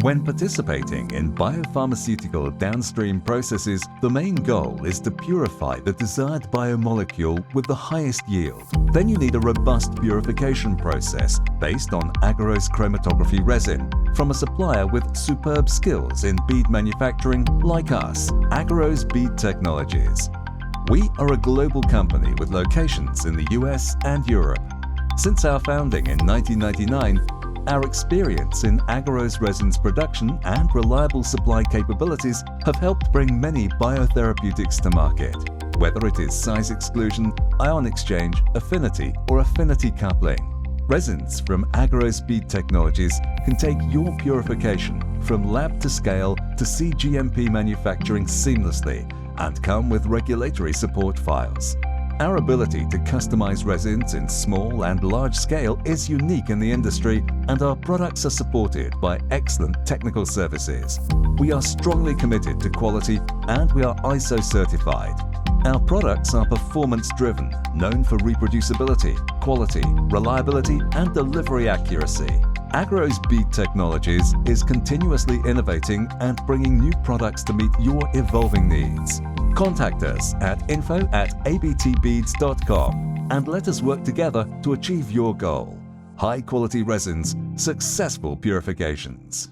When participating in biopharmaceutical downstream processes, the main goal is to purify the desired biomolecule with the highest yield. Then you need a robust purification process based on Agarose chromatography resin from a supplier with superb skills in bead manufacturing like us, Agarose Bead Technologies. We are a global company with locations in the US and Europe. Since our founding in 1999, our experience in agarose resins production and reliable supply capabilities have helped bring many biotherapeutics to market. Whether it is size-exclusion, ion exchange, affinity, or affinity coupling, resins from Agarose Bead Technologies can take your purification from lab to scale to cGMP manufacturing seamlessly and come with regulatory support files. Our ability to customize resins in small and large scale is unique in the industry, and our products are supported by excellent technical services. We are strongly committed to quality and we are ISO certified. Our products are performance-driven, known for reproducibility, quality, reliability, and delivery accuracy. Agarose Bead Technologies is continuously innovating and bringing new products to meet your evolving needs. Contact us at info@abtbeads.com and let us work together to achieve your goal. High-quality resins, successful purifications.